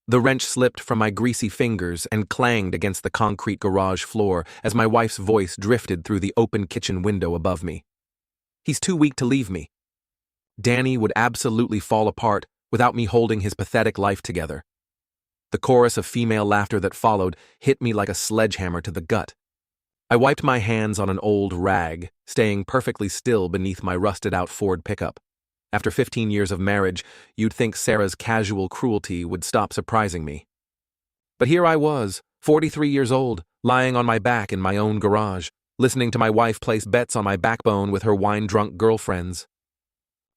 The wrench slipped from my greasy fingers and clanged against the concrete garage floor as my wife's voice drifted through the open kitchen window above me. He's too weak to leave me. Danny would absolutely fall apart without me holding his pathetic life together. The chorus of female laughter that followed hit me like a sledgehammer to the gut. I wiped my hands on an old rag, staying perfectly still beneath my rusted-out Ford pickup. After 15 years of marriage, you'd think Sarah's casual cruelty would stop surprising me. But here I was, 43 years old, lying on my back in my own garage, listening to my wife place bets on my backbone with her wine-drunk girlfriends.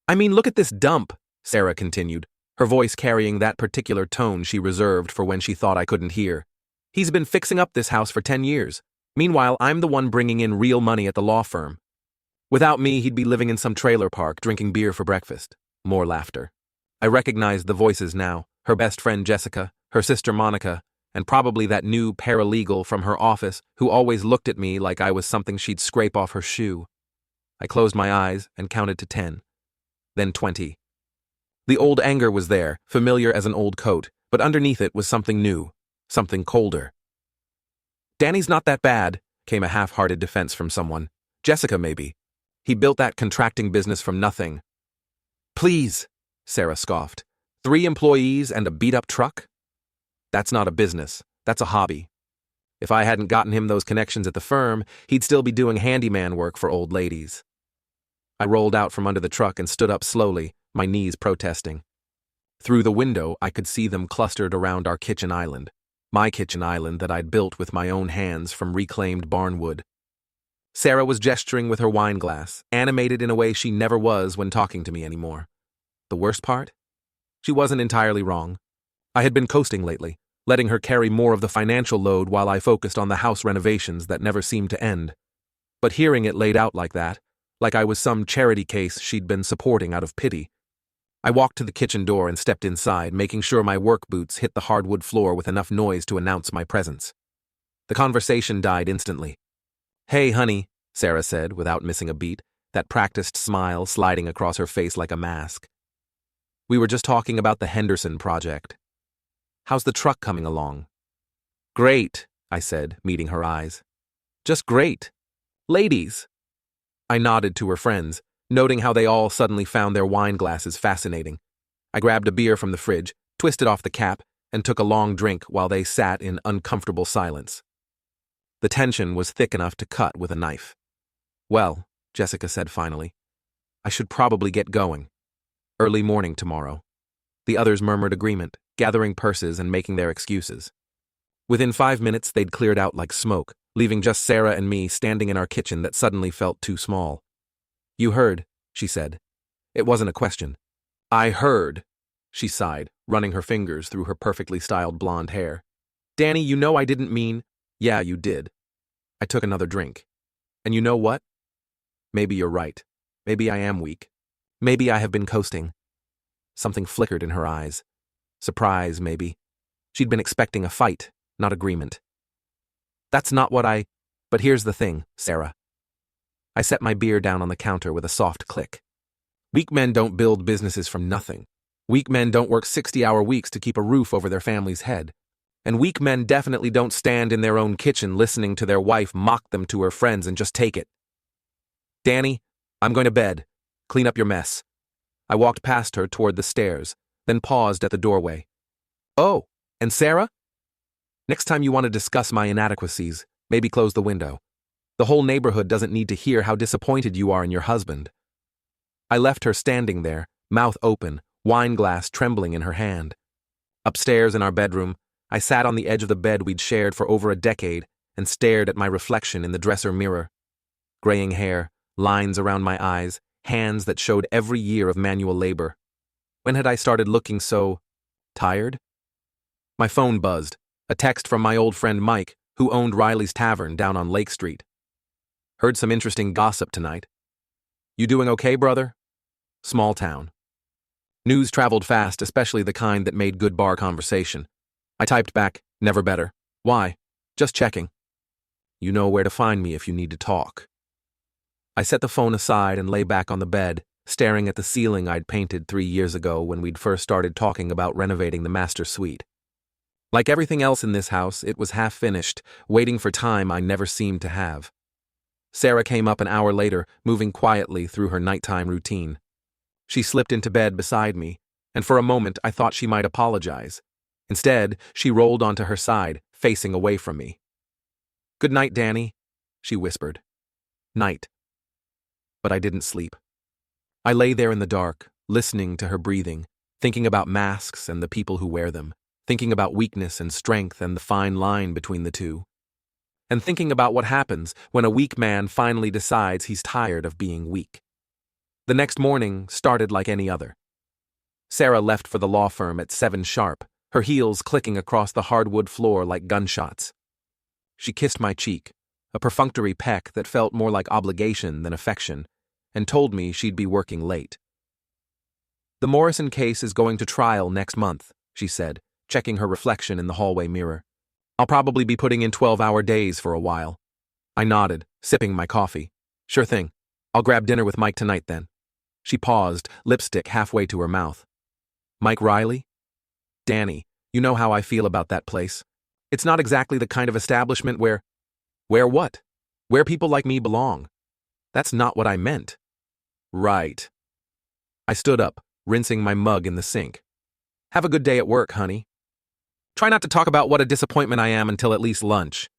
"I mean, look at this dump," Sarah continued, her voice carrying that particular tone she reserved for when she thought I couldn't hear. "He's been fixing up this house for 10 years. Meanwhile, I'm the one bringing in real money at the law firm. Without me, he'd be living in some trailer park, drinking beer for breakfast." More laughter. I recognized the voices now, her best friend Jessica, her sister Monica, and probably that new paralegal from her office who always looked at me like I was something she'd scrape off her shoe. I closed my eyes and counted to 10. Then 20. The old anger was there, familiar as an old coat, but underneath it was something new, something colder. "Danny's not that bad," came a half-hearted defense from someone. "Jessica, maybe. He built that contracting business from nothing." "Please," Sarah scoffed. 3 employees and a beat-up truck? That's not a business. That's a hobby. If I hadn't gotten him those connections at the firm, he'd still be doing handyman work for old ladies. I rolled out from under the truck and stood up slowly, my knees protesting. Through the window, I could see them clustered around our kitchen island. My kitchen island that I'd built with my own hands from reclaimed barnwood. Sarah was gesturing with her wine glass, animated in a way she never was when talking to me anymore. The worst part? She wasn't entirely wrong. I had been coasting lately, letting her carry more of the financial load while I focused on the house renovations that never seemed to end. But hearing it laid out like that, like I was some charity case she'd been supporting out of pity, I walked to the kitchen door and stepped inside, making sure my work boots hit the hardwood floor with enough noise to announce my presence. The conversation died instantly. "Hey, honey," Sarah said without missing a beat, that practiced smile sliding across her face like a mask. "We were just talking about the Henderson project. How's the truck coming along?" "Great," I said, meeting her eyes. "Just great. Ladies." I nodded to her friends, noting how they all suddenly found their wine glasses fascinating. I grabbed a beer from the fridge, twisted off the cap, and took a long drink while they sat in uncomfortable silence. The tension was thick enough to cut with a knife. "Well," Jessica said finally, "I should probably get going. Early morning tomorrow." The others murmured agreement, gathering purses and making their excuses. Within 5 minutes, they'd cleared out like smoke, leaving just Sarah and me standing in our kitchen that suddenly felt too small. "You heard," she said. It wasn't a question. "I heard," she sighed, running her fingers through her perfectly styled blonde hair. "Danny, you know I didn't mean—" "Yeah, you did." I took another drink. "And you know what? Maybe you're right. Maybe I am weak. Maybe I have been coasting." Something flickered in her eyes. Surprise, maybe. She'd been expecting a fight, not agreement. "That's not what I— But here's the thing, Sarah." I set my beer down on the counter with a soft click. "Weak men don't build businesses from nothing. Weak men don't work 60-hour weeks to keep a roof over their family's head. And weak men definitely don't stand in their own kitchen listening to their wife mock them to her friends and just take it. Danny, I'm going to bed. Clean up your mess." I walked past her toward the stairs, then paused at the doorway. "Oh, and Sarah? Next time you want to discuss my inadequacies, maybe close the window. The whole neighborhood doesn't need to hear how disappointed you are in your husband." I left her standing there, mouth open, wine glass trembling in her hand. Upstairs in our bedroom, I sat on the edge of the bed we'd shared for over a decade and stared at my reflection in the dresser mirror. Graying hair, lines around my eyes, hands that showed every year of manual labor. When had I started looking so— tired? My phone buzzed, a text from my old friend Mike, who owned Riley's Tavern down on Lake Street. "Heard some interesting gossip tonight. You doing okay, brother? Small town." News traveled fast, especially the kind that made good bar conversation. I typed back, "Never better. Why? Just checking." "You know where to find me if you need to talk." I set the phone aside and lay back on the bed, staring at the ceiling I'd painted 3 years ago when we'd first started talking about renovating the master suite. Like everything else in this house, it was half finished, waiting for time I never seemed to have. Sarah came up an hour later, moving quietly through her nighttime routine. She slipped into bed beside me, and for a moment I thought she might apologize. Instead, she rolled onto her side, facing away from me. "Good night, Danny," she whispered. "Night." But I didn't sleep. I lay there in the dark, listening to her breathing, thinking about masks and the people who wear them, thinking about weakness and strength and the fine line between the two, and thinking about what happens when a weak man finally decides he's tired of being weak. The next morning started like any other. Sarah left for the law firm at 7 sharp, her heels clicking across the hardwood floor like gunshots. She kissed my cheek, a perfunctory peck that felt more like obligation than affection, and told me she'd be working late. "The Morrison case is going to trial next month," she said, checking her reflection in the hallway mirror. "I'll probably be putting in 12-hour days for a while." I nodded, sipping my coffee. "Sure thing. I'll grab dinner with Mike tonight then." She paused, lipstick halfway to her mouth. "Mike Riley?" "Danny, you know how I feel about that place. It's not exactly the kind of establishment where what? Where people like me belong. That's not what I meant." "Right." I stood up, rinsing my mug in the sink. "Have a good day at work, honey. Try not to talk about what a disappointment I am until at least lunch."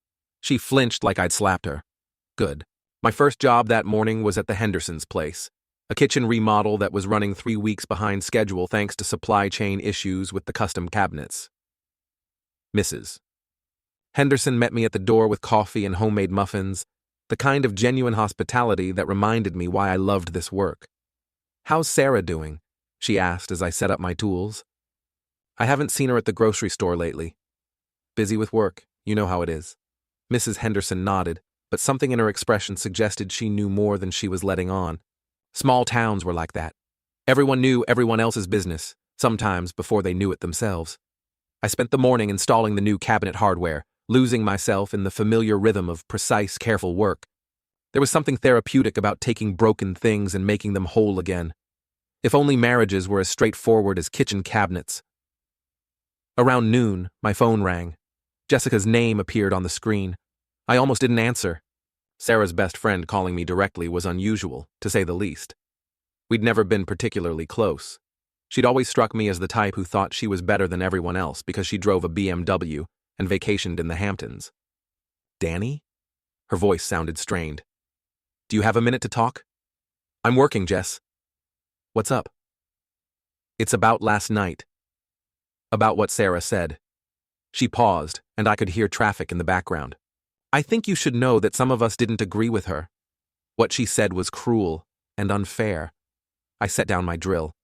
She flinched like I'd slapped her. Good. My first job that morning was at the Hendersons' place, a kitchen remodel that was running 3 weeks behind schedule thanks to supply chain issues with the custom cabinets. Mrs. Henderson met me at the door with coffee and homemade muffins, the kind of genuine hospitality that reminded me why I loved this work. "How's Sarah doing?" she asked as I set up my tools. "I haven't seen her at the grocery store lately. Busy with work, you know how it is." Mrs. Henderson nodded, but something in her expression suggested she knew more than she was letting on. Small towns were like that. Everyone knew everyone else's business, sometimes before they knew it themselves. I spent the morning installing the new cabinet hardware, losing myself in the familiar rhythm of precise, careful work. There was something therapeutic about taking broken things and making them whole again. If only marriages were as straightforward as kitchen cabinets. Around noon, my phone rang. Jessica's name appeared on the screen. I almost didn't answer. Sarah's best friend calling me directly was unusual, to say the least. We'd never been particularly close. She'd always struck me as the type who thought she was better than everyone else because she drove a BMW and vacationed in the Hamptons. "Danny?" Her voice sounded strained. "Do you have a minute to talk?" "I'm working, Jess." "What's up?" "It's about last night." About what Sarah said. She paused, and I could hear traffic in the background. "I think you should know that some of us didn't agree with her. What she said was cruel and unfair." I set down my drill.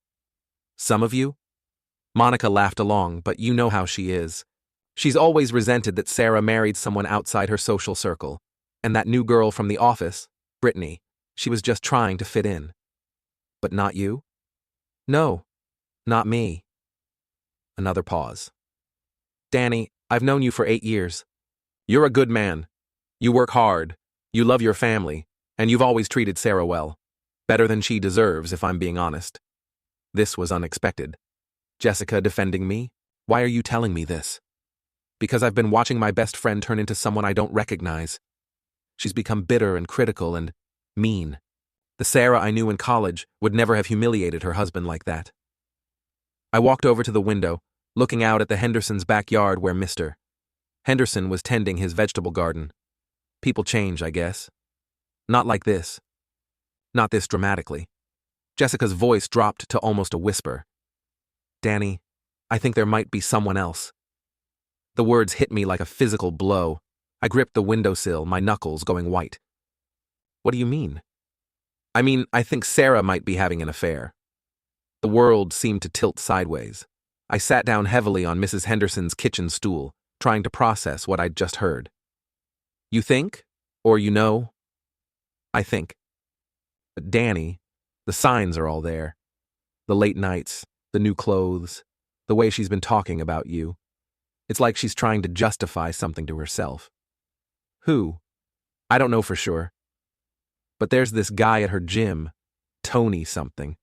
"Some of you?" Monica laughed along, but you know how she is. She's always resented that Sarah married someone outside her social circle. And that new girl from the office, Brittany, she was just trying to fit in. "But not you?" "No, not me." Another pause. "Danny, I've known you for 8 years. You're a good man. You work hard, you love your family, and you've always treated Sarah well. Better than she deserves, if I'm being honest." This was unexpected. Jessica defending me? Why are you telling me this? Because I've been watching my best friend turn into someone I don't recognize. She's become bitter and critical and mean. The Sarah I knew in college would never have humiliated her husband like that. I walked over to the window, looking out at the Hendersons' backyard where Mr. Henderson was tending his vegetable garden. People change, I guess. Not like this. Not this dramatically. Jessica's voice dropped to almost a whisper. "Danny, I think there might be someone else." The words hit me like a physical blow. I gripped the windowsill, my knuckles going white. "What do you mean?" "I mean, I think Sarah might be having an affair." The world seemed to tilt sideways. I sat down heavily on Mrs. Henderson's kitchen stool, trying to process what I'd just heard. "You think? Or you know?" "I think." "But Danny, the signs are all there. The late nights, the new clothes, the way she's been talking about you. It's like she's trying to justify something to herself." "Who?" "I don't know for sure. But there's this guy at her gym, Tony something.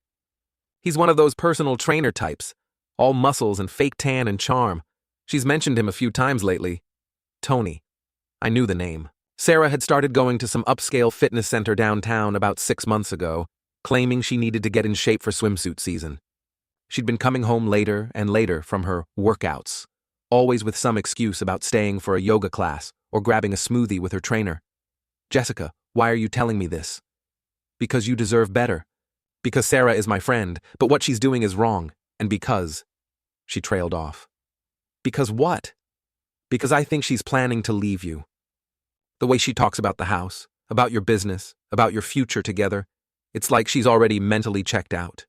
He's one of those personal trainer types, all muscles and fake tan and charm. She's mentioned him a few times lately. Tony. I knew the name. Sarah had started going to some upscale fitness center downtown about 6 months ago, claiming she needed to get in shape for swimsuit season. She'd been coming home later and later from her workouts, always with some excuse about staying for a yoga class or grabbing a smoothie with her trainer. Jessica, why are you telling me this? Because you deserve better. Because Sarah is my friend, but what she's doing is wrong. And because... She trailed off. Because what? Because I think she's planning to leave you. The way she talks about the house, about your business, about your future together, it's like she's already mentally checked out.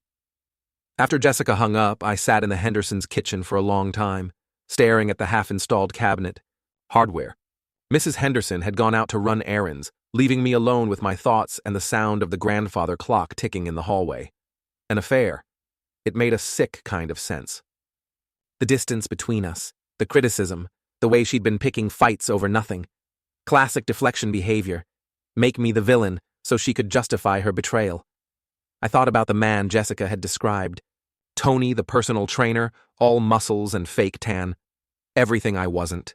After Jessica hung up, I sat in the Hendersons' kitchen for a long time, staring at the half-installed cabinet. Hardware. Mrs. Henderson had gone out to run errands, leaving me alone with my thoughts and the sound of the grandfather clock ticking in the hallway. An affair. It made a sick kind of sense. The distance between us, the criticism, the way she'd been picking fights over nothing. Classic deflection behavior. Make me the villain so she could justify her betrayal. I thought about the man Jessica had described. Tony, the personal trainer, all muscles and fake tan. Everything I wasn't.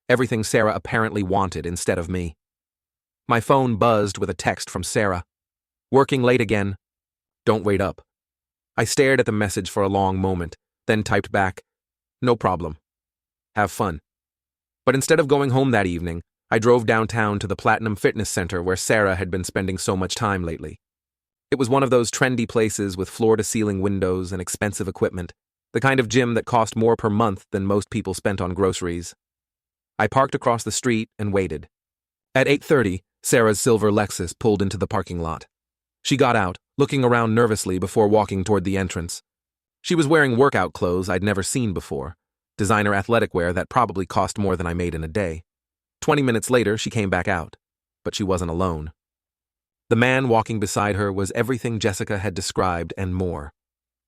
Everything Sarah apparently wanted instead of me. My phone buzzed with a text from Sarah. Working late again. Don't wait up. I stared at the message for a long moment, then typed back, no problem. Have fun. But instead of going home that evening, I drove downtown to the Platinum Fitness Center where Sarah had been spending so much time lately. It was one of those trendy places with floor-to-ceiling windows and expensive equipment, the kind of gym that cost more per month than most people spent on groceries. I parked across the street and waited. At 8:30, Sarah's silver Lexus pulled into the parking lot. She got out, looking around nervously before walking toward the entrance. She was wearing workout clothes I'd never seen before, designer athletic wear that probably cost more than I made in a day. 20 minutes later, she came back out, but she wasn't alone. The man walking beside her was everything Jessica had described and more.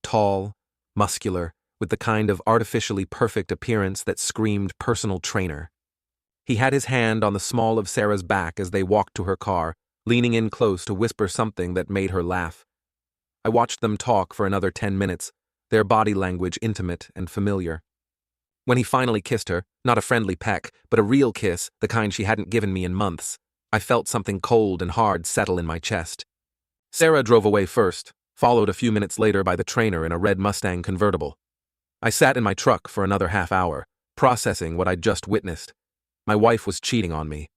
Tall, muscular, with the kind of artificially perfect appearance that screamed personal trainer. He had his hand on the small of Sarah's back as they walked to her car, leaning in close to whisper something that made her laugh. I watched them talk for another 10 minutes, their body language intimate and familiar. When he finally kissed her, not a friendly peck, but a real kiss, the kind she hadn't given me in months, I felt something cold and hard settle in my chest. Sarah drove away first, followed a few minutes later by the trainer in a red Mustang convertible. I sat in my truck for another half hour, processing what I'd just witnessed. My wife was cheating on me.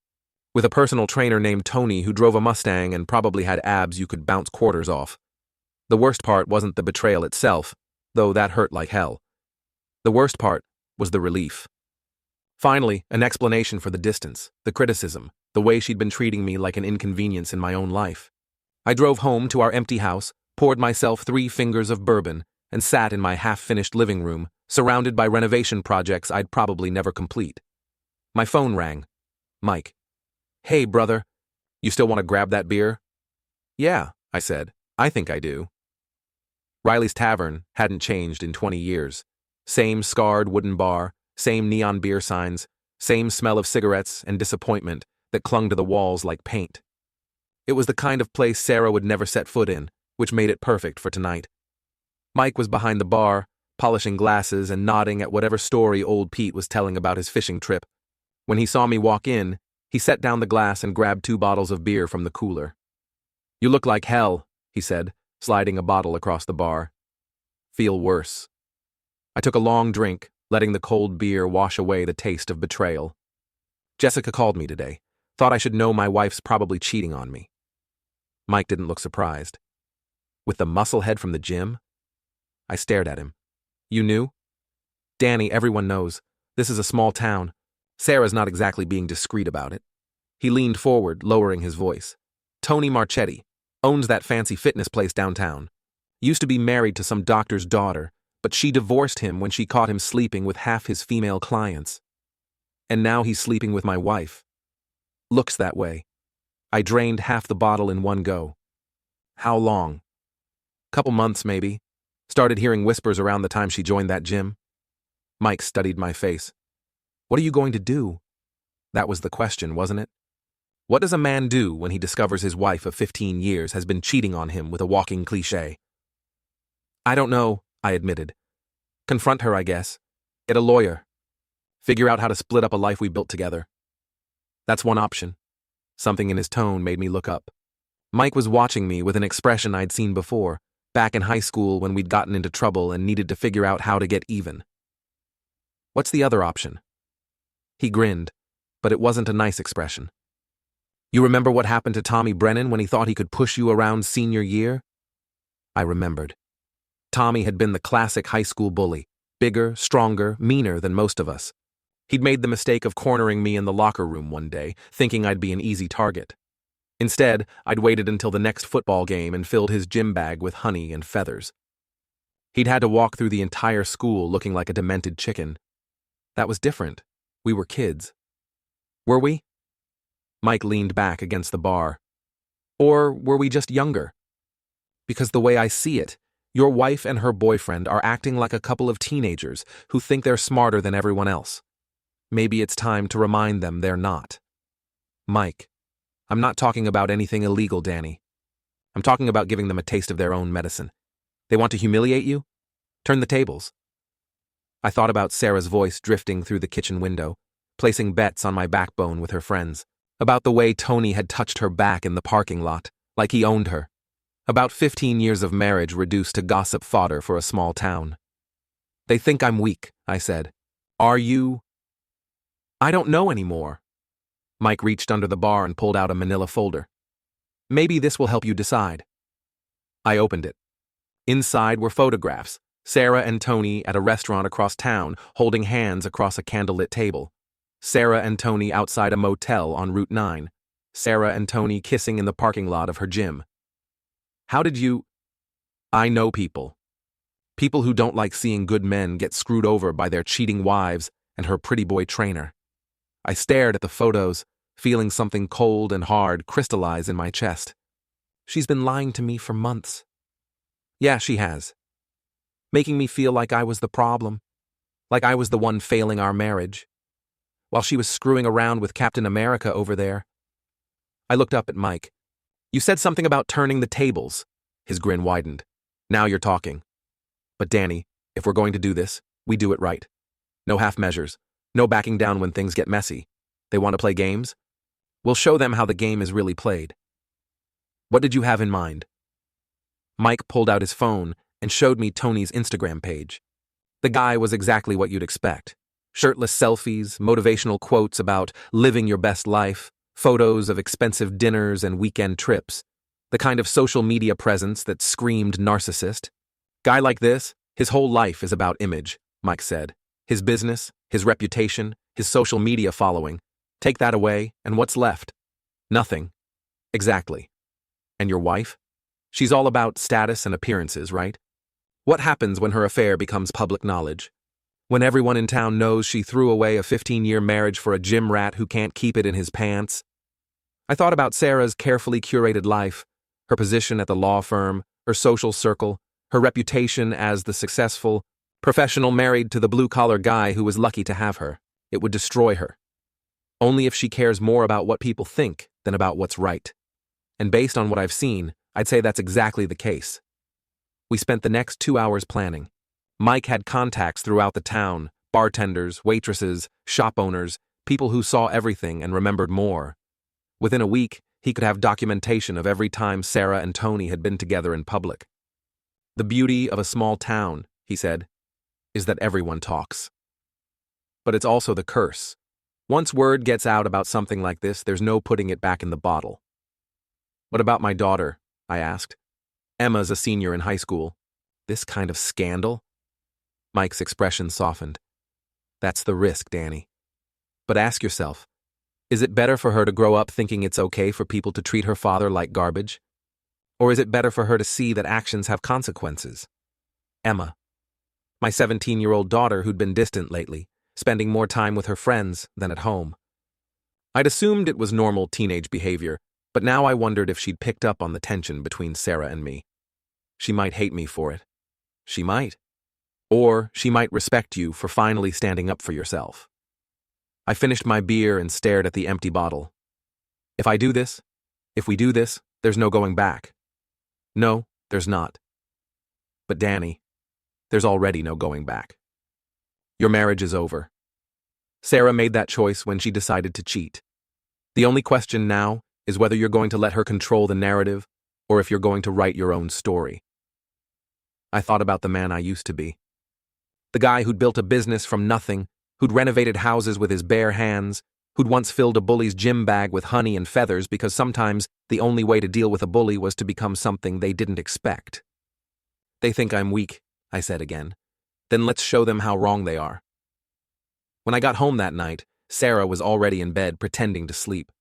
With a personal trainer named Tony who drove a Mustang and probably had abs you could bounce quarters off. The worst part wasn't the betrayal itself, though that hurt like hell. The worst part was the relief. Finally, an explanation for the distance, the criticism, the way she'd been treating me like an inconvenience in my own life. I drove home to our empty house, poured myself 3 fingers of bourbon, and sat in my half-finished living room, surrounded by renovation projects I'd probably never complete. My phone rang. Mike. Hey, brother. You still want to grab that beer? Yeah, I said. I think I do. Riley's Tavern hadn't changed in 20 years. Same scarred wooden bar, same neon beer signs, same smell of cigarettes and disappointment that clung to the walls like paint. It was the kind of place Sarah would never set foot in, which made it perfect for tonight. Mike was behind the bar, polishing glasses and nodding at whatever story old Pete was telling about his fishing trip. When he saw me walk in, he set down the glass and grabbed 2 bottles of beer from the cooler. You look like hell, he said, sliding a bottle across the bar. Feel worse. I took a long drink, letting the cold beer wash away the taste of betrayal. Jessica called me today. Thought I should know my wife's probably cheating on me. Mike didn't look surprised. With the musclehead from the gym? I stared at him. You knew? Danny, everyone knows. This is a small town. Sarah's not exactly being discreet about it. He leaned forward, lowering his voice. Tony Marchetti owns that fancy fitness place downtown. Used to be married to some doctor's daughter, but she divorced him when she caught him sleeping with half his female clients. And now he's sleeping with my wife. Looks that way. I drained half the bottle in one go. How long? Couple months, maybe. Started hearing whispers around the time she joined that gym. Mike studied my face. What are you going to do? That was the question, wasn't it? What does a man do when he discovers his wife of 15 years has been cheating on him with a walking cliché? I don't know, I admitted. Confront her, I guess. Get a lawyer. Figure out how to split up a life we built together. That's one option. Something in his tone made me look up. Mike was watching me with an expression I'd seen before, back in high school when we'd gotten into trouble and needed to figure out how to get even. What's the other option? He grinned, but it wasn't a nice expression. You remember what happened to Tommy Brennan when he thought he could push you around senior year? I remembered. Tommy had been the classic high school bully, bigger, stronger, meaner than most of us. He'd made the mistake of cornering me in the locker room one day, thinking I'd be an easy target. Instead, I'd waited until the next football game and filled his gym bag with honey and feathers. He'd had to walk through the entire school looking like a demented chicken. That was different. We were kids. Were we? Mike leaned back against the bar. Or were we just younger? Because the way I see it, your wife and her boyfriend are acting like a couple of teenagers who think they're smarter than everyone else. Maybe it's time to remind them they're not. Mike, I'm not talking about anything illegal, Danny. I'm talking about giving them a taste of their own medicine. They want to humiliate you? Turn the tables. I thought about Sarah's voice drifting through the kitchen window, placing bets on my backbone with her friends, about the way Tony had touched her back in the parking lot, like he owned her, about 15 years of marriage reduced to gossip fodder for a small town. They think I'm weak, I said. Are you? I don't know anymore. Mike reached under the bar and pulled out a manila folder. Maybe this will help you decide. I opened it. Inside were photographs, Sarah and Tony at a restaurant across town, holding hands across a candlelit table. Sarah and Tony outside a motel on Route 9. Sarah and Tony kissing in the parking lot of her gym. How did you? I know people. People who don't like seeing good men get screwed over by their cheating wives and her pretty boy trainer. I stared at the photos, feeling something cold and hard crystallize in my chest. She's been lying to me for months. Yeah, she has. Making me feel like I was the problem, like I was the one failing our marriage, while she was screwing around with Captain America over there. I looked up at Mike. You said something about turning the tables. His grin widened. Now you're talking. But Danny, if we're going to do this, we do it right. No half measures. No backing down when things get messy. They want to play games? We'll show them how the game is really played. What did you have in mind? Mike pulled out his phone and showed me Tony's Instagram page. The guy was exactly what you'd expect. Shirtless selfies, motivational quotes about living your best life, photos of expensive dinners and weekend trips. The kind of social media presence that screamed narcissist. Guy like this, his whole life is about image, Mike said. His business, his reputation, his social media following. Take that away, and what's left? Nothing. Exactly. And your wife? She's all about status and appearances, right? What happens when her affair becomes public knowledge? When everyone in town knows she threw away a 15-year marriage for a gym rat who can't keep it in his pants? I thought about Sarah's carefully curated life, her position at the law firm, her social circle, her reputation as the successful, professional married to the blue-collar guy who was lucky to have her. It would destroy her. Only if she cares more about what people think than about what's right. And based on what I've seen, I'd say that's exactly the case. We spent the next 2 hours planning. Mike had contacts throughout the town, bartenders, waitresses, shop owners, people who saw everything and remembered more. Within a week, he could have documentation of every time Sarah and Tony had been together in public. The beauty of a small town, he said, is that everyone talks. But it's also the curse. Once word gets out about something like this, there's no putting it back in the bottle. What about my daughter? I asked. Emma's a senior in high school. This kind of scandal? Mike's expression softened. That's the risk, Danny. But ask yourself, is it better for her to grow up thinking it's okay for people to treat her father like garbage? Or is it better for her to see that actions have consequences? Emma, my 17-year-old daughter who'd been distant lately, spending more time with her friends than at home. I'd assumed it was normal teenage behavior, but now I wondered if she'd picked up on the tension between Sarah and me. She might hate me for it. She might. Or she might respect you for finally standing up for yourself. I finished my beer and stared at the empty bottle. If we do this, there's no going back. No, there's not. But Danny, there's already no going back. Your marriage is over. Sarah made that choice when she decided to cheat. The only question now is whether you're going to let her control the narrative or if you're going to write your own story. I thought about the man I used to be. The guy who'd built a business from nothing, who'd renovated houses with his bare hands, who'd once filled a bully's gym bag with honey and feathers because sometimes the only way to deal with a bully was to become something they didn't expect. They think I'm weak, I said again. Then let's show them how wrong they are. When I got home that night, Sarah was already in bed pretending to sleep.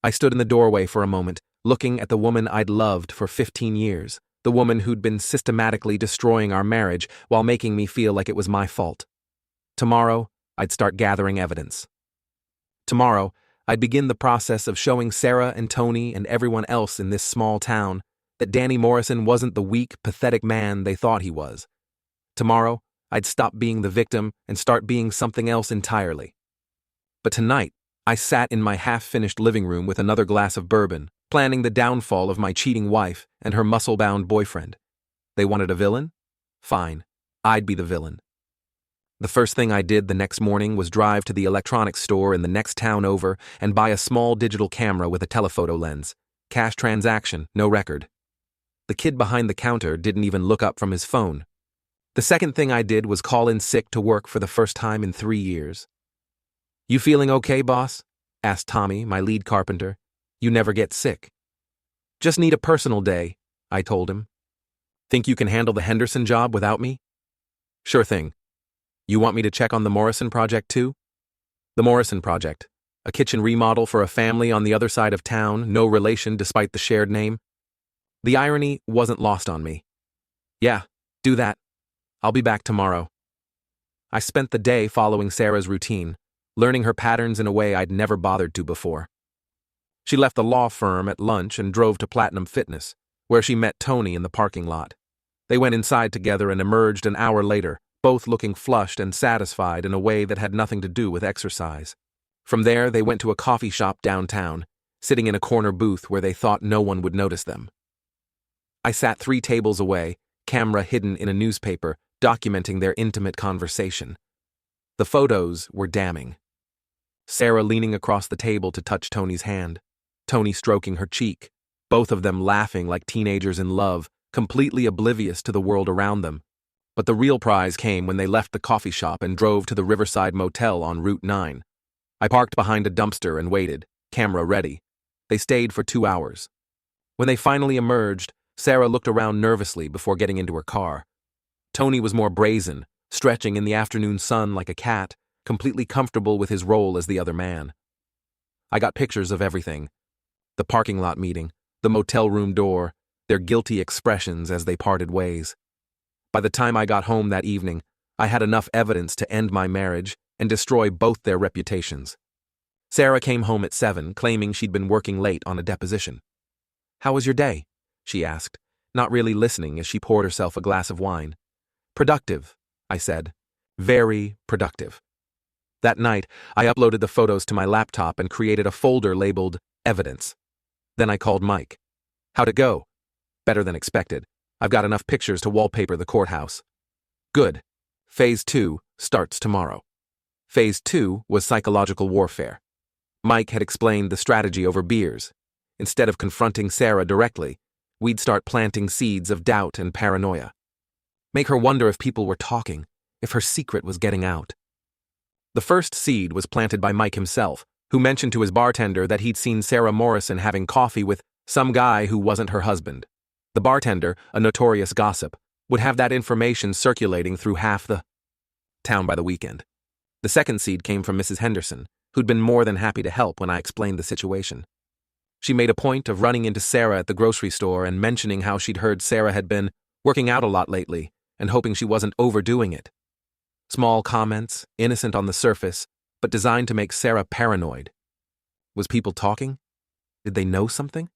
I stood in the doorway for a moment, looking at the woman I'd loved for 15 years, the woman who'd been systematically destroying our marriage while making me feel like it was my fault. Tomorrow, I'd start gathering evidence. Tomorrow, I'd begin the process of showing Sarah and Tony and everyone else in this small town that Danny Morrison wasn't the weak, pathetic man they thought he was. Tomorrow, I'd stop being the victim and start being something else entirely. But tonight, I sat in my half-finished living room with another glass of bourbon, planning the downfall of my cheating wife and her muscle-bound boyfriend. They wanted a villain? Fine, I'd be the villain. The first thing I did the next morning was drive to the electronics store in the next town over and buy a small digital camera with a telephoto lens. Cash transaction, no record. The kid behind the counter didn't even look up from his phone. The second thing I did was call in sick to work for the first time in 3 years. "You feeling okay, boss?" asked Tommy, my lead carpenter. "You never get sick." "Just need a personal day," I told him. "Think you can handle the Henderson job without me?" "Sure thing. You want me to check on the Morrison project too?" "The Morrison project. A kitchen remodel for a family on the other side of town, no relation despite the shared name." The irony wasn't lost on me. "Yeah, do that. I'll be back tomorrow." I spent the day following Sarah's routine, learning her patterns in a way I'd never bothered to before. She left the law firm at lunch and drove to Platinum Fitness, where she met Tony in the parking lot. They went inside together and emerged an hour later, both looking flushed and satisfied in a way that had nothing to do with exercise. From there, they went to a coffee shop downtown, sitting in a corner booth where they thought no one would notice them. I sat 3 tables away, camera hidden in a newspaper, documenting their intimate conversation. The photos were damning. Sarah leaning across the table to touch Tony's hand, Tony stroking her cheek, both of them laughing like teenagers in love, completely oblivious to the world around them. But the real prize came when they left the coffee shop and drove to the Riverside Motel on Route 9. I parked behind a dumpster and waited, camera ready. They stayed for 2 hours. When they finally emerged, Sarah looked around nervously before getting into her car. Tony was more brazen, stretching in the afternoon sun like a cat, completely comfortable with his role as the other man. I got pictures of everything. The parking lot meeting, the motel room door, their guilty expressions as they parted ways. By the time I got home that evening, I had enough evidence to end my marriage and destroy both their reputations. Sarah came home at 7, claiming she'd been working late on a deposition. "How was your day?" she asked, not really listening as she poured herself a glass of wine. "Productive," I said. "Very productive." That night, I uploaded the photos to my laptop and created a folder labeled Evidence. Then I called Mike. "How'd it go?" "Better than expected. I've got enough pictures to wallpaper the courthouse." "Good. Phase 2 starts tomorrow." Phase 2 was psychological warfare. Mike had explained the strategy over beers. Instead of confronting Sarah directly, we'd start planting seeds of doubt and paranoia. Make her wonder if people were talking, if her secret was getting out. The first seed was planted by Mike himself, who mentioned to his bartender that he'd seen Sarah Morrison having coffee with some guy who wasn't her husband. The bartender, a notorious gossip, would have that information circulating through half the town by the weekend. The second seed came from Mrs. Henderson, who'd been more than happy to help when I explained the situation. She made a point of running into Sarah at the grocery store and mentioning how she'd heard Sarah had been working out a lot lately and hoping she wasn't overdoing it. Small comments, innocent on the surface, but designed to make Sarah paranoid. Was people talking? Did they know something?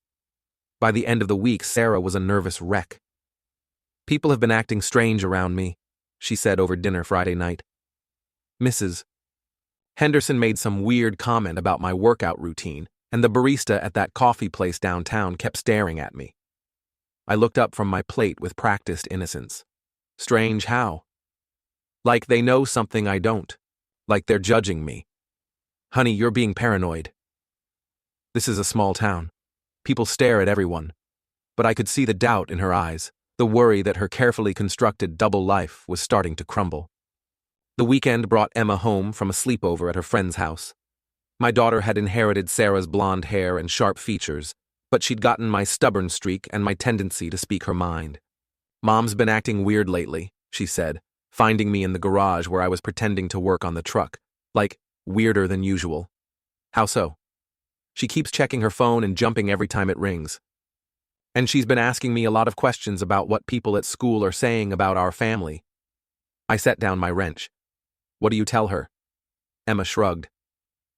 By the end of the week, Sarah was a nervous wreck. "People have been acting strange around me," she said over dinner Friday night. Mrs. Henderson made some weird comment about my workout routine, and the barista at that coffee place downtown kept staring at me. I looked up from my plate with practiced innocence. Strange how? Like they know something I don't. Like they're judging me. Honey, you're being paranoid. This is a small town. People stare at everyone. But I could see the doubt in her eyes, the worry that her carefully constructed double life was starting to crumble. The weekend brought Emma home from a sleepover at her friend's house. My daughter had inherited Sarah's blonde hair and sharp features, but she'd gotten my stubborn streak and my tendency to speak her mind. Mom's been acting weird lately, she said, finding me in the garage where I was pretending to work on the truck, like weirder than usual. How so? She keeps checking her phone and jumping every time it rings. And she's been asking me a lot of questions about what people at school are saying about our family. I set down my wrench. What do you tell her? Emma shrugged.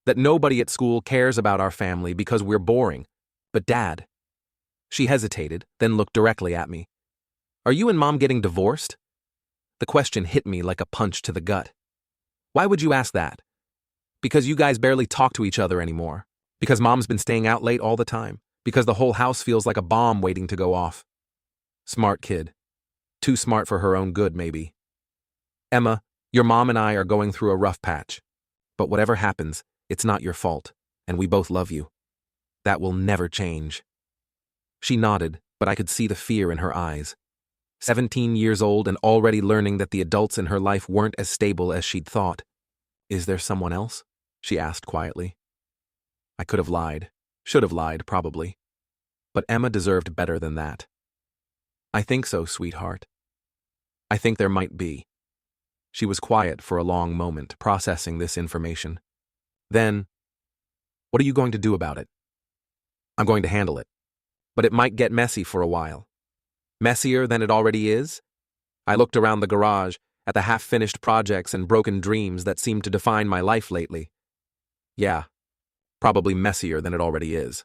That nobody at school cares about our family because we're boring. But Dad. She hesitated, then looked directly at me. Are you and Mom getting divorced? The question hit me like a punch to the gut. Why would you ask that? Because you guys barely talk to each other anymore. Because Mom's been staying out late all the time. Because the whole house feels like a bomb waiting to go off. Smart kid. Too smart for her own good, maybe. Emma, your mom and I are going through a rough patch. But whatever happens, it's not your fault, and we both love you. That will never change. She nodded, but I could see the fear in her eyes. 17 years old and already learning that the adults in her life weren't as stable as she'd thought. Is there someone else? She asked quietly. I could have lied. Should have lied, probably. But Emma deserved better than that. I think so, sweetheart. I think there might be. She was quiet for a long moment, processing this information. Then, what are you going to do about it? I'm going to handle it. But it might get messy for a while. Messier than it already is? I looked around the garage, at the half-finished projects and broken dreams that seemed to define my life lately. Yeah, probably messier than it already is.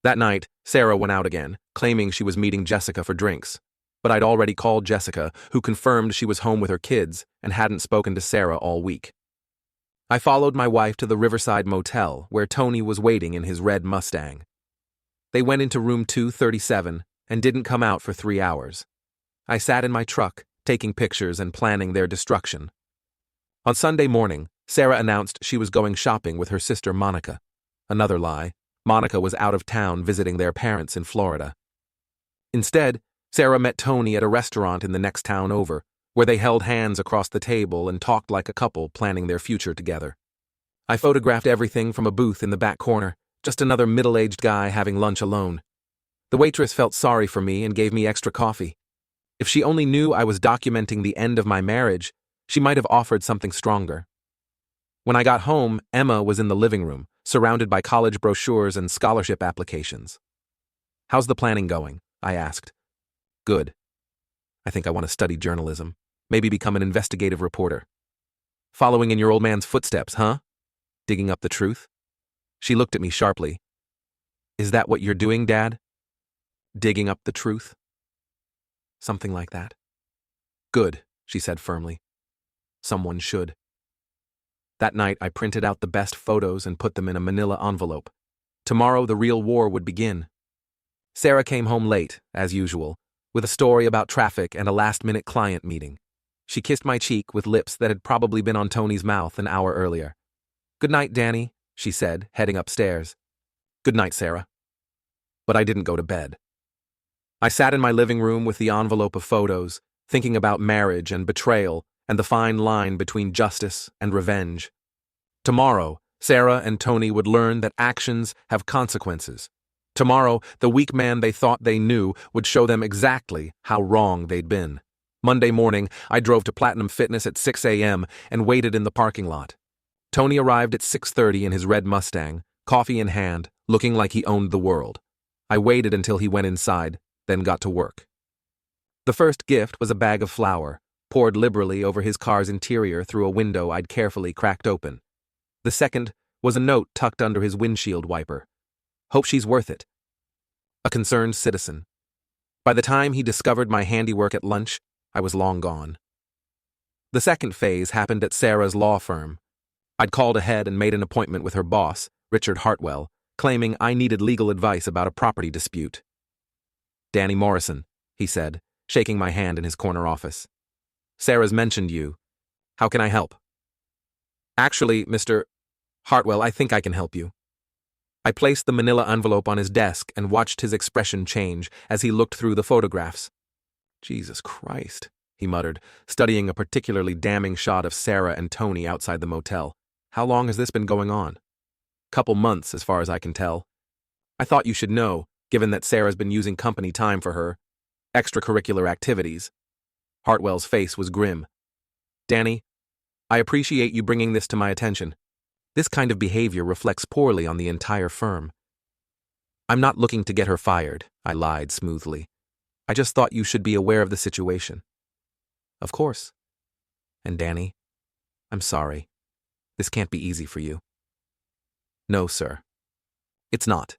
That night, Sarah went out again, claiming she was meeting Jessica for drinks. But I'd already called Jessica, who confirmed she was home with her kids and hadn't spoken to Sarah all week. I followed my wife to the Riverside Motel, where Tony was waiting in his red Mustang. They went into room 237 and didn't come out for 3 hours. I sat in my truck, taking pictures and planning their destruction. On Sunday morning, Sarah announced she was going shopping with her sister Monica. Another lie. Monica was out of town visiting their parents in Florida. Instead, Sarah met Tony at a restaurant in the next town over, where they held hands across the table and talked like a couple planning their future together. I photographed everything from a booth in the back corner, just another middle-aged guy having lunch alone. The waitress felt sorry for me and gave me extra coffee. If she only knew I was documenting the end of my marriage, she might have offered something stronger. When I got home, Emma was in the living room, surrounded by college brochures and scholarship applications. How's the planning going? I asked. Good. I think I want to study journalism, maybe become an investigative reporter. Following in your old man's footsteps, huh? Digging up the truth? She looked at me sharply. Is that what you're doing, Dad? Digging up the truth? Something like that. Good, she said firmly. Someone should. That night, I printed out the best photos and put them in a manila envelope. Tomorrow, the real war would begin. Sarah came home late, as usual, with a story about traffic and a last-minute client meeting. She kissed my cheek with lips that had probably been on Tony's mouth an hour earlier. Good night, Danny, she said, heading upstairs. Good night, Sarah. But I didn't go to bed. I sat in my living room with the envelope of photos, thinking about marriage and betrayal and the fine line between justice and revenge. Tomorrow, Sarah and Tony would learn that actions have consequences. Tomorrow, the weak man they thought they knew would show them exactly how wrong they'd been. Monday morning, I drove to Platinum Fitness at 6 a.m. and waited in the parking lot. Tony arrived at 6:30 in his red Mustang, coffee in hand, looking like he owned the world. I waited until he went inside, then got to work. The first gift was a bag of flour, poured liberally over his car's interior through a window I'd carefully cracked open. The second was a note tucked under his windshield wiper. Hope she's worth it. A concerned citizen. By the time he discovered my handiwork at lunch, I was long gone. The second phase happened at Sarah's law firm. I'd called ahead and made an appointment with her boss, Richard Hartwell, claiming I needed legal advice about a property dispute. Danny Morrison, he said, shaking my hand in his corner office. Sarah's mentioned you. How can I help? Actually, Mr. Hartwell, I think I can help you. I placed the manila envelope on his desk and watched his expression change as he looked through the photographs. Jesus Christ, he muttered, studying a particularly damning shot of Sarah and Tony outside the motel. How long has this been going on? Couple months, as far as I can tell. I thought you should know, given that Sarah's been using company time for her extracurricular activities. Hartwell's face was grim. Danny, I appreciate you bringing this to my attention. This kind of behavior reflects poorly on the entire firm. I'm not looking to get her fired, I lied smoothly. I just thought you should be aware of the situation. Of course. And Danny, I'm sorry. This can't be easy for you. No, sir. It's not.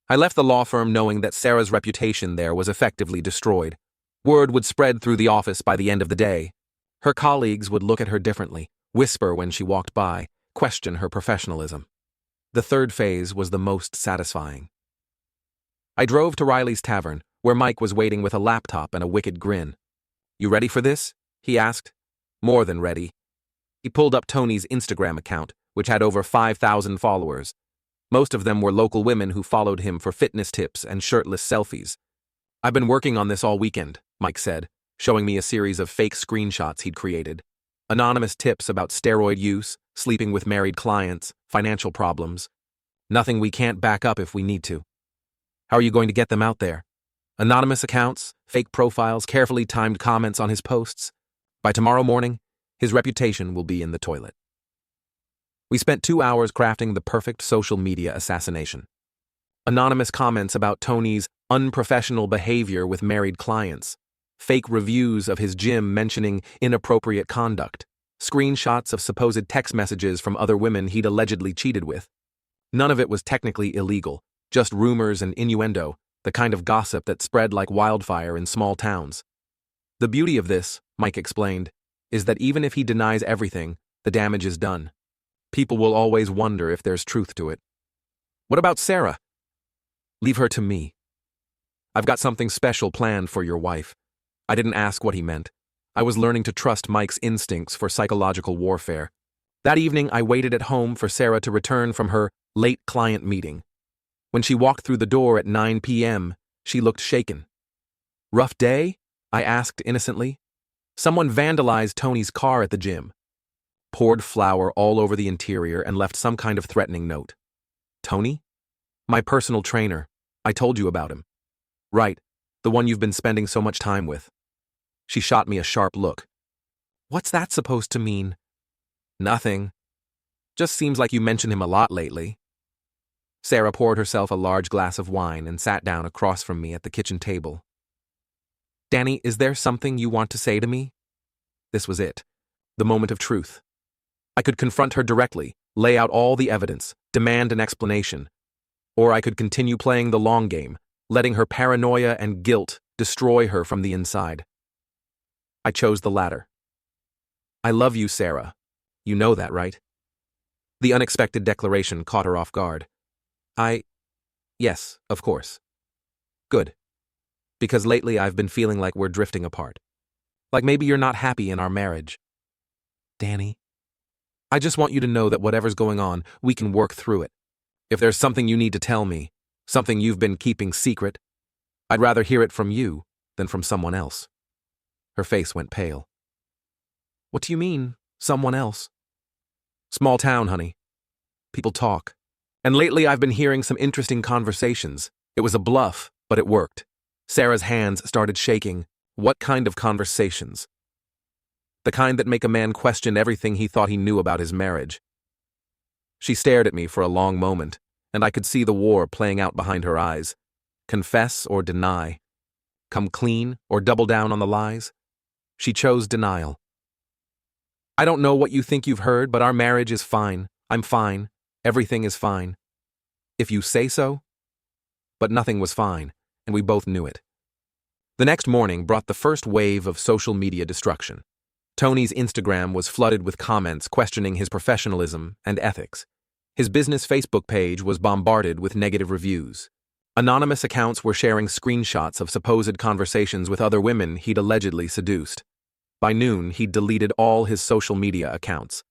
I left the law firm knowing that Sarah's reputation there was effectively destroyed. Word would spread through the office by the end of the day. Her colleagues would look at her differently, whisper when she walked by, question her professionalism. The third phase was the most satisfying. I drove to Riley's Tavern, where Mike was waiting with a laptop and a wicked grin. You ready for this? He asked. More than ready. He pulled up Tony's Instagram account, which had over 5,000 followers. Most of them were local women who followed him for fitness tips and shirtless selfies. I've been working on this all weekend, Mike said, showing me a series of fake screenshots he'd created. Anonymous tips about steroid use, sleeping with married clients, financial problems. Nothing we can't back up if we need to. How are you going to get them out there? Anonymous accounts, fake profiles, carefully timed comments on his posts. By tomorrow morning, his reputation will be in the toilet. We spent 2 hours crafting the perfect social media assassination. Anonymous comments about Tony's unprofessional behavior with married clients, fake reviews of his gym mentioning inappropriate conduct, screenshots of supposed text messages from other women he'd allegedly cheated with. None of it was technically illegal, just rumors and innuendo, the kind of gossip that spread like wildfire in small towns. The beauty of this, Mike explained, is that even if he denies everything, the damage is done. People will always wonder if there's truth to it. What about Sarah? Leave her to me. I've got something special planned for your wife. I didn't ask what he meant. I was learning to trust Mike's instincts for psychological warfare. That evening, I waited at home for Sarah to return from her late client meeting. When she walked through the door at 9 p.m., she looked shaken. Rough day? I asked innocently. Someone vandalized Tony's car at the gym. Poured flour all over the interior and left some kind of threatening note. Tony? My personal trainer. I told you about him. Right, the one you've been spending so much time with. She shot me a sharp look. What's that supposed to mean? Nothing. Just seems like you mention him a lot lately. Sarah poured herself a large glass of wine and sat down across from me at the kitchen table. Danny, is there something you want to say to me? This was it, the moment of truth. I could confront her directly, lay out all the evidence, demand an explanation. Or I could continue playing the long game, letting her paranoia and guilt destroy her from the inside. I chose the latter. I love you, Sarah. You know that, right? The unexpected declaration caught her off guard. Yes, of course. Good. Because lately I've been feeling like we're drifting apart. Like maybe you're not happy in our marriage. Danny, I just want you to know that whatever's going on, we can work through it. If there's something you need to tell me, something you've been keeping secret, I'd rather hear it from you than from someone else. Her face went pale. What do you mean, someone else? Small town, honey. People talk. And lately I've been hearing some interesting conversations. It was a bluff, but it worked. Sarah's hands started shaking. What kind of conversations? The kind that make a man question everything he thought he knew about his marriage. She stared at me for a long moment, and I could see the war playing out behind her eyes. Confess or deny? Come clean or double down on the lies? She chose denial. I don't know what you think you've heard, but our marriage is fine. I'm fine. Everything is fine. If you say so. But nothing was fine, and we both knew it. The next morning brought the first wave of social media destruction. Tony's Instagram was flooded with comments questioning his professionalism and ethics. His business Facebook page was bombarded with negative reviews. Anonymous accounts were sharing screenshots of supposed conversations with other women he'd allegedly seduced. By noon, he'd deleted all his social media accounts.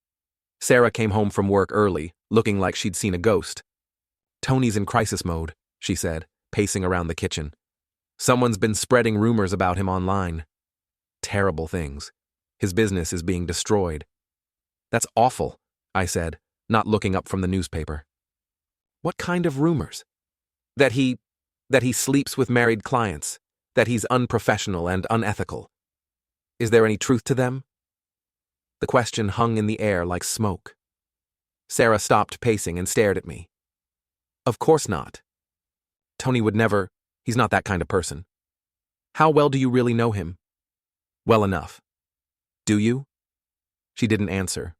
Sarah came home from work early, looking like she'd seen a ghost. "Tony's in crisis mode," she said, pacing around the kitchen. "Someone's been spreading rumors about him online. Terrible things. His business is being destroyed." "That's awful," I said, not looking up from the newspaper. "What kind of rumors?" That he sleeps with married clients, that he's unprofessional and unethical. Is there any truth to them?" The question hung in the air like smoke. Sarah stopped pacing and stared at me. "Of course not. Tony would never, he's not that kind of person." "How well do you really know him?" "Well enough." "Do you?" She didn't answer.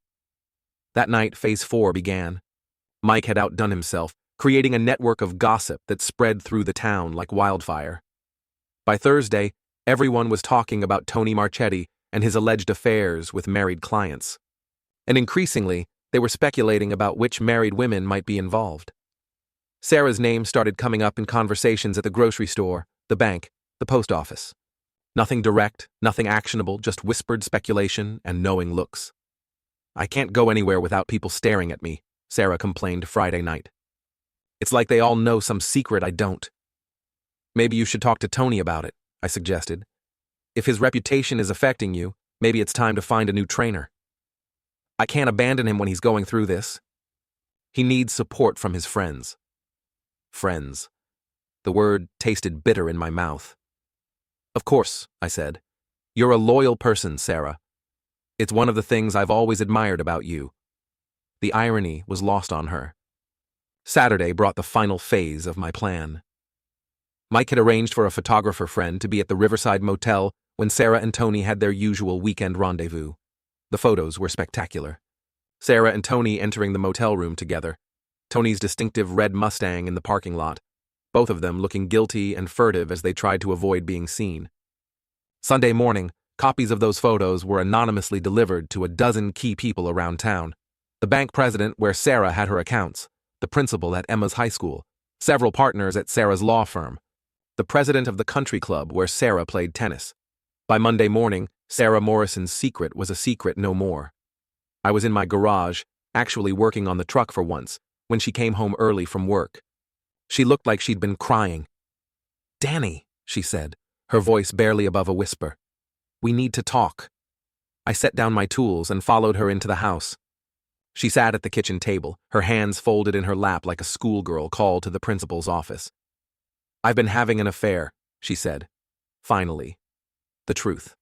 That night, Phase 4 began. Mike had outdone himself, creating a network of gossip that spread through the town like wildfire. By Thursday, everyone was talking about Tony Marchetti and his alleged affairs with married clients. And increasingly, they were speculating about which married women might be involved. Sarah's name started coming up in conversations at the grocery store, the bank, the post office. Nothing direct, nothing actionable, just whispered speculation and knowing looks. "I can't go anywhere without people staring at me," Sarah complained Friday night. "It's like they all know some secret I don't." "Maybe you should talk to Tony about it," I suggested. "If his reputation is affecting you, maybe it's time to find a new trainer." "I can't abandon him when he's going through this. He needs support from his friends." Friends. The word tasted bitter in my mouth. "Of course," I said. "You're a loyal person, Sarah. It's one of the things I've always admired about you." The irony was lost on her. Saturday brought the final phase of my plan. Mike had arranged for a photographer friend to be at the Riverside Motel when Sarah and Tony had their usual weekend rendezvous. The photos were spectacular. Sarah and Tony entering the motel room together, Tony's distinctive red Mustang in the parking lot, both of them looking guilty and furtive as they tried to avoid being seen. Sunday morning, copies of those photos were anonymously delivered to a dozen key people around town. The bank president where Sarah had her accounts, the principal at Emma's high school, several partners at Sarah's law firm, the president of the country club where Sarah played tennis. By Monday morning, Sarah Morrison's secret was a secret no more. I was in my garage, actually working on the truck for once, when she came home early from work. She looked like she'd been crying. "Danny," she said, her voice barely above a whisper. "We need to talk." I set down my tools and followed her into the house. She sat at the kitchen table, her hands folded in her lap like a schoolgirl called to the principal's office. "I've been having an affair," she said. Finally. The truth.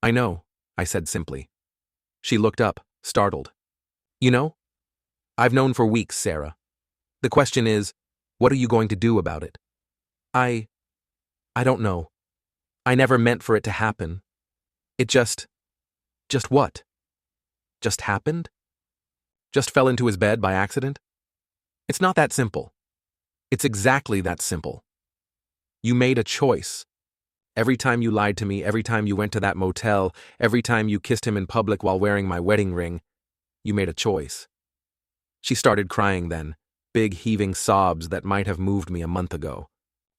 "I know," I said simply. She looked up, startled. "You know? I've known for weeks, Sarah. The question is, what are you going to do about it?" I don't know. I never meant for it to happen. It just what? Just happened? Just fell into his bed by accident? It's not that simple. It's exactly that simple. You made a choice. Every time you lied to me, every time you went to that motel, every time you kissed him in public while wearing my wedding ring, you made a choice. She started crying then, big heaving sobs that might have moved me a month ago.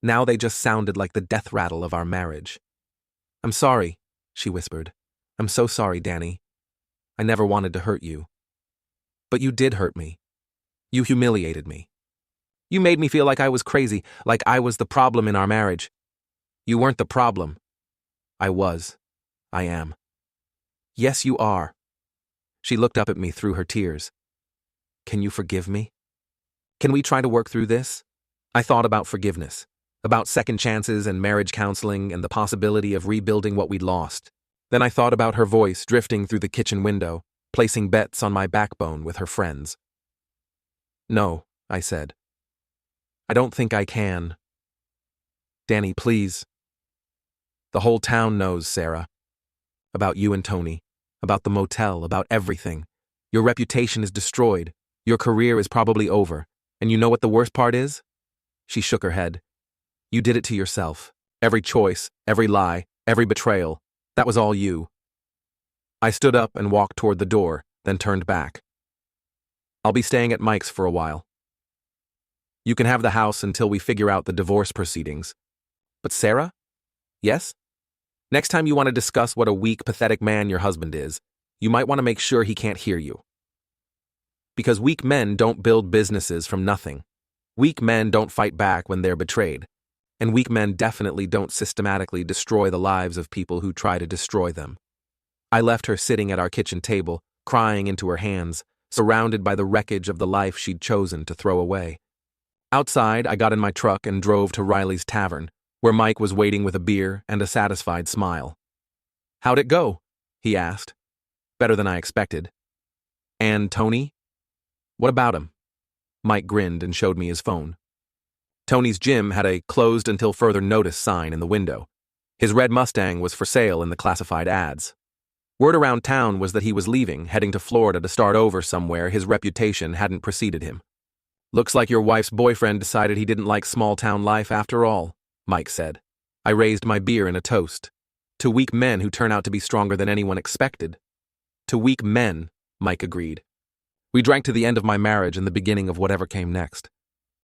Now they just sounded like the death rattle of our marriage. "I'm sorry," she whispered. "I'm so sorry, Danny. I never wanted to hurt you. But you did hurt me. You humiliated me. You made me feel like I was crazy, like I was the problem in our marriage. You weren't the problem. I was. I am." "Yes, you are." She looked up at me through her tears. "Can you forgive me? Can we try to work through this?" I thought about forgiveness, about second chances and marriage counseling and the possibility of rebuilding what we'd lost. Then I thought about her voice drifting through the kitchen window, placing bets on my backbone with her friends. "No," I said. "I don't think I can. Danny, please. The whole town knows, Sarah. About you and Tony, about the motel, about everything. Your reputation is destroyed. Your career is probably over. And you know what the worst part is?" She shook her head. "You did it to yourself. Every choice, every lie, every betrayal. That was all you." I stood up and walked toward the door, then turned back. "I'll be staying at Mike's for a while. You can have the house until we figure out the divorce proceedings. But Sarah? Yes? Next time you want to discuss what a weak, pathetic man your husband is, you might want to make sure he can't hear you. Because weak men don't build businesses from nothing. Weak men don't fight back when they're betrayed. And weak men definitely don't systematically destroy the lives of people who try to destroy them. I left her sitting at our kitchen table, crying into her hands, surrounded by the wreckage of the life she'd chosen to throw away. Outside, I got in my truck and drove to Riley's Tavern, where Mike was waiting with a beer and a satisfied smile. "How'd it go?" he asked. "Better than I expected." "And Tony? What about him?" Mike grinned and showed me his phone. Tony's gym had a "closed until further notice" sign in the window. His red Mustang was for sale in the classified ads. Word around town was that he was leaving, heading to Florida to start over somewhere his reputation hadn't preceded him. "Looks like your wife's boyfriend decided he didn't like small-town life after all," Mike said. I raised my beer in a toast. "To weak men who turn out to be stronger than anyone expected." "To weak men," Mike agreed. We drank to the end of my marriage and the beginning of whatever came next.